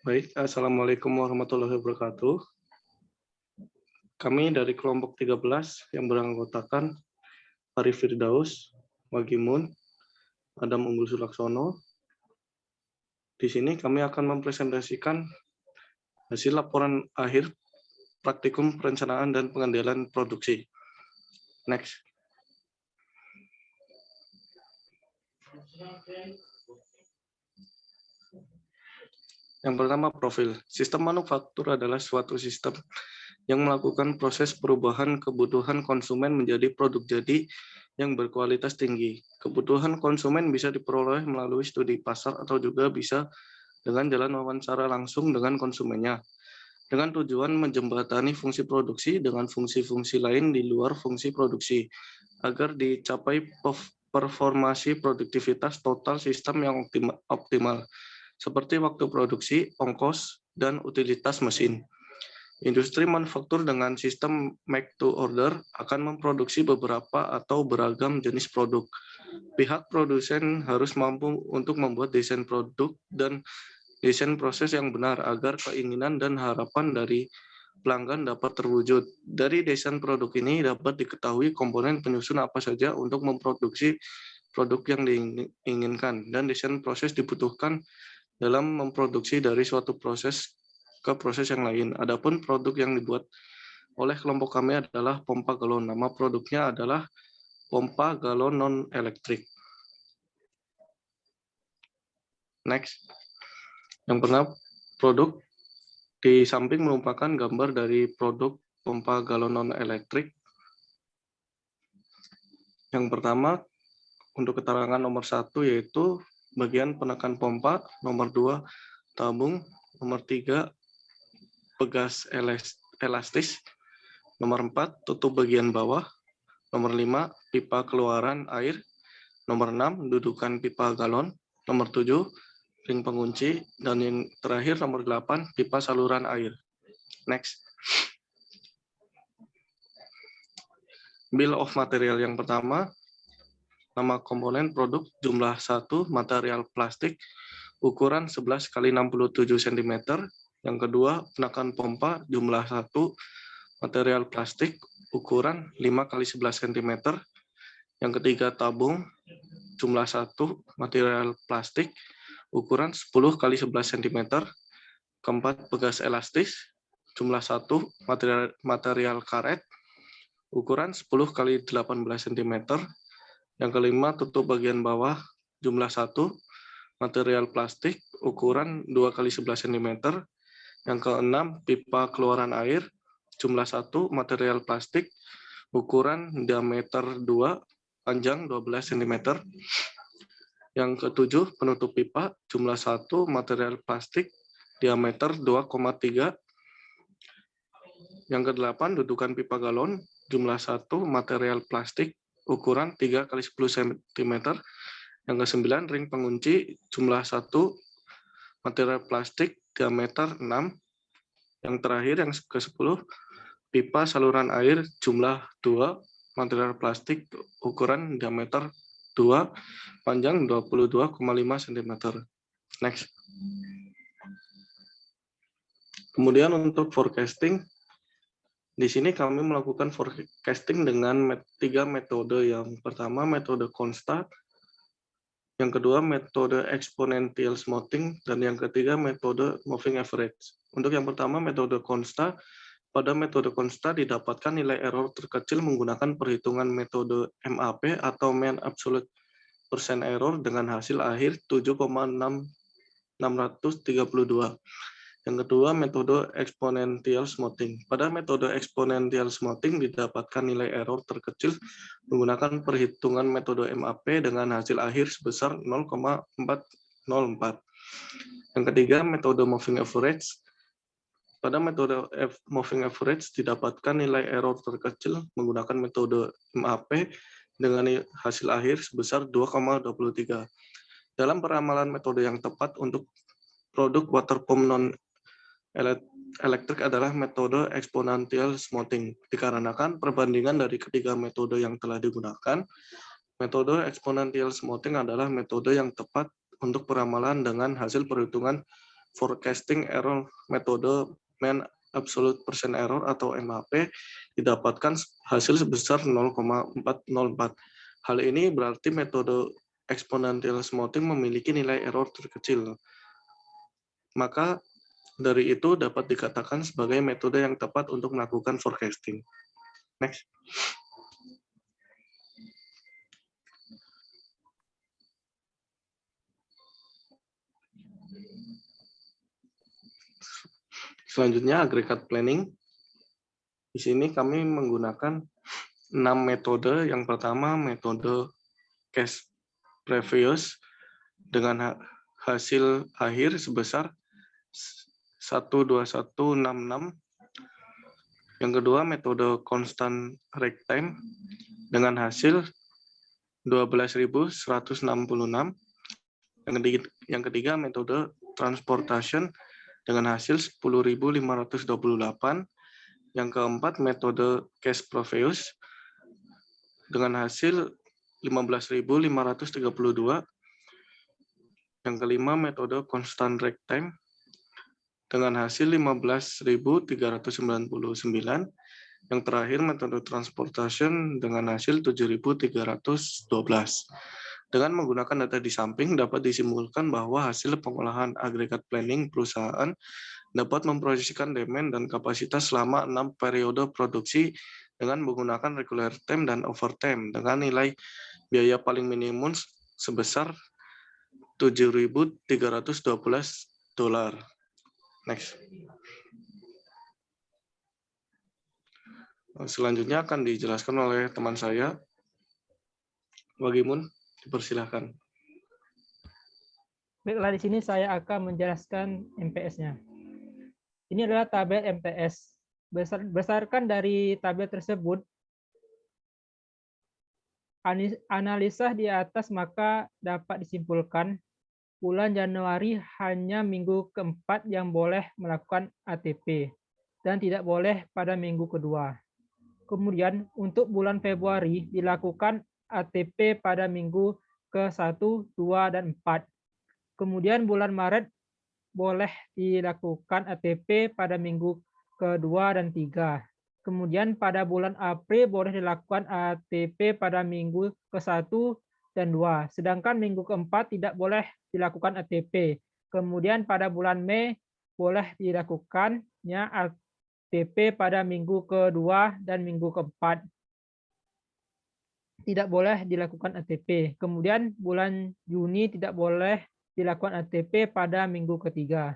Baik, Assalamualaikum warahmatullahi wabarakatuh. Kami dari kelompok 13 yang beranggotakan Arif Firdaus, Magimun, Adam Unggul Sulaksono. Di sini kami akan mempresentasikan hasil laporan akhir praktikum perencanaan dan pengendalian produksi. Next. Yang pertama, profil. Sistem manufaktur adalah suatu sistem yang melakukan proses perubahan kebutuhan konsumen menjadi produk jadi yang berkualitas tinggi. Kebutuhan konsumen bisa diperoleh melalui studi pasar atau juga bisa dengan jalan wawancara langsung dengan konsumennya, dengan tujuan menjembatani fungsi produksi dengan fungsi-fungsi lain di luar fungsi produksi, agar dicapai performasi produktivitas total sistem yang optimal, seperti waktu produksi, ongkos, dan utilitas mesin. Industri manufaktur dengan sistem make to order akan memproduksi beberapa atau beragam jenis produk. Pihak produsen harus mampu untuk membuat desain produk dan desain proses yang benar agar keinginan dan harapan dari pelanggan dapat terwujud. Dari desain produk ini dapat diketahui komponen penyusun apa saja untuk memproduksi produk yang diinginkan, dan desain proses dibutuhkan dalam memproduksi dari suatu proses ke proses yang lain. Adapun produk yang dibuat oleh kelompok kami adalah pompa galon. Nama produknya adalah pompa galon non-elektrik. Next. Yang pertama, produk di samping merupakan gambar dari produk pompa galon non-elektrik. Yang pertama, untuk keterangan nomor 1 yaitu bagian penekan pompa, nomor 2 tabung, nomor 3 pegas elastis, nomor 4 tutup bagian bawah, nomor 5 pipa keluaran air, nomor 6 dudukan pipa galon, nomor 7 ring pengunci, dan yang terakhir nomor 8 pipa saluran air. Next. Bill of material yang pertama, nama komponen produk jumlah 1 material plastik ukuran 11 x 67 cm. Yang kedua, penekan pompa jumlah 1 material plastik ukuran 5 x 11 cm. Yang ketiga, tabung jumlah 1 material plastik ukuran 10 x 11 cm. Keempat, pegas elastis jumlah 1 material karet ukuran 10 x 18 cm. Yang kelima, tutup bagian bawah jumlah 1 material plastik ukuran 2 x 11 cm. Yang keenam, pipa keluaran air jumlah 1 material plastik ukuran diameter 2, panjang 12 cm. Yang ketujuh, penutup pipa jumlah 1 material plastik diameter 2,3. Yang kedelapan, dudukan pipa galon jumlah 1 material plastik ukuran 3 x 10 cm. Yang kesembilan, ring pengunci jumlah 1 material plastik diameter 6. Yang terakhir, yang ke-10, pipa saluran air jumlah 2 material plastik ukuran diameter 2, panjang 22,5 cm. Next. Kemudian untuk forecasting, di sini kami melakukan forecasting dengan 3 metode. Yang pertama, metode Consta. Yang kedua, metode exponential smoothing, dan yang ketiga, metode moving average. Untuk yang pertama, metode Consta. Pada metode Consta didapatkan nilai error terkecil menggunakan perhitungan metode MAP atau Mean Absolute Percent Error dengan hasil akhir 7,632. Yang kedua, metode exponential smoothing. Pada metode exponential smoothing didapatkan nilai error terkecil menggunakan perhitungan metode MAP dengan hasil akhir sebesar 0,404. Yang ketiga, metode moving average. Pada metode moving average didapatkan nilai error terkecil menggunakan metode MAP dengan hasil akhir sebesar 2,23. Dalam peramalan metode yang tepat untuk produk water pump non-elektrik adalah metode exponential smoothing. Dikarenakan perbandingan dari ketiga metode yang telah digunakan, metode exponential smoothing adalah metode yang tepat untuk peramalan dengan hasil perhitungan forecasting error metode mean absolute percent error atau MAP didapatkan hasil sebesar 0,404. Hal ini berarti metode exponential smoothing memiliki nilai error terkecil. Maka dari itu dapat dikatakan sebagai metode yang tepat untuk melakukan forecasting. Next. Selanjutnya agregat planning. Di sini kami menggunakan 6 metode. Yang pertama metode cash previous dengan hasil akhir sebesar 12166. Yang kedua metode constant ragtime dengan hasil 12.166. Yang ketiga metode transportation dengan hasil 10.528. Yang keempat metode cash previous dengan hasil 15.532. Yang kelima metode constant ragtime dengan hasil 15.399. Yang terakhir metode transportation dengan hasil 7.312. Dengan menggunakan data di samping dapat disimpulkan bahwa hasil pengolahan agregat planning perusahaan dapat memproyeksikan demand dan kapasitas selama 6 periode produksi dengan menggunakan regular time dan overtime dengan nilai biaya paling minimum sebesar $7.312. Next. Selanjutnya akan dijelaskan oleh teman saya, Wagimun, dipersilahkan. Baiklah, di sini saya akan menjelaskan MPS-nya. Ini adalah tabel MPS. Berdasarkan dari tabel tersebut, analisa di atas maka dapat disimpulkan bulan Januari hanya minggu keempat yang boleh melakukan ATP dan tidak boleh pada minggu kedua. Kemudian untuk bulan Februari dilakukan ATP pada minggu ke-1, 2, dan 4. Kemudian bulan Maret boleh dilakukan ATP pada minggu ke-2 dan 3. Kemudian pada bulan April boleh dilakukan ATP pada minggu ke-1 dan 2. Sedangkan minggu ke-4 tidak boleh dilakukan ATP. Kemudian pada bulan Mei boleh dilakukannya ATP pada minggu ke-2 dan minggu ke-4. Tidak boleh dilakukan ATP. Kemudian bulan Juni tidak boleh dilakukan ATP pada minggu ke-3.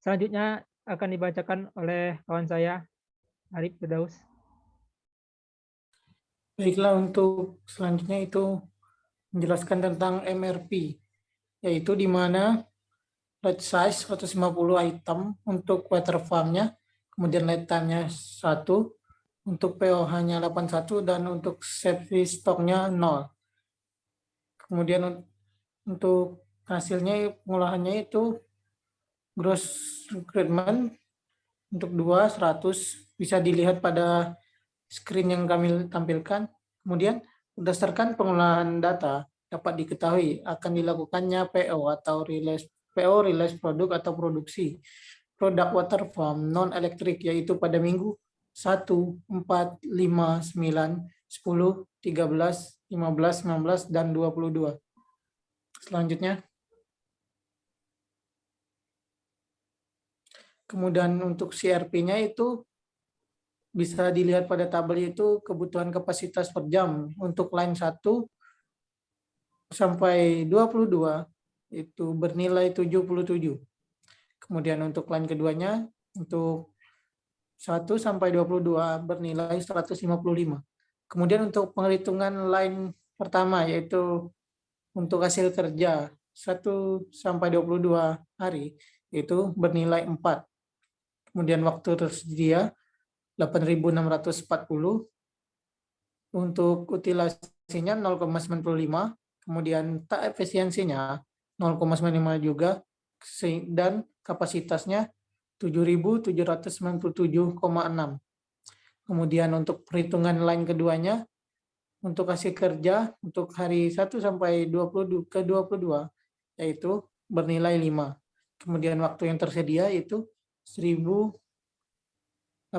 Selanjutnya akan dibacakan oleh kawan saya, Arif Firdaus. Baiklah, untuk selanjutnya itu menjelaskan tentang MRP, yaitu di mana lot size 150 item untuk water farm-nya, kemudian lead time-nya 1, untuk POH-nya 81, dan untuk safety stock-nya 0. Kemudian untuk hasilnya pengolahannya itu gross recruitment untuk 2, 100, bisa dilihat pada screen yang kami tampilkan. Kemudian berdasarkan pengolahan data dapat diketahui akan dilakukannya PO atau release produk atau produksi produk water farm non elektrik, yaitu pada minggu 1, 4, 5, 9, 10, 13, 15, 19, dan 22. Selanjutnya. Kemudian untuk CRP-nya itu bisa dilihat pada tabel itu kebutuhan kapasitas per jam untuk line 1 sampai 22 itu bernilai 77. Kemudian untuk line keduanya untuk 1 sampai 22 bernilai 155. Kemudian untuk penghitungan line pertama yaitu untuk hasil kerja 1 sampai 22 hari itu bernilai 4. Kemudian waktu tersedia 8.640. Untuk utilasinya 0,95. Kemudian tak efisiensinya 0,95 juga. Dan kapasitasnya 7.797,6. Kemudian untuk perhitungan line keduanya untuk hasil kerja untuk hari 1 sampai 22 ke 22 yaitu bernilai 5. Kemudian waktu yang tersedia itu 1.800.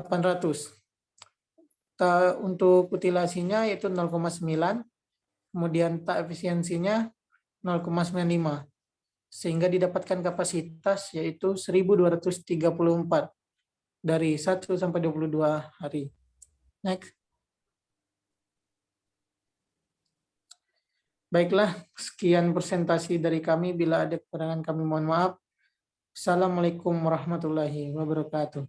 Untuk utilasinya yaitu 0,9, kemudian tak efisiensinya 0,95, sehingga didapatkan kapasitas yaitu 1.234 dari 1 sampai 22 hari. Next. Baiklah, sekian presentasi dari kami. Bila ada kekurangan kami mohon maaf. Assalamualaikum warahmatullahi wabarakatuh.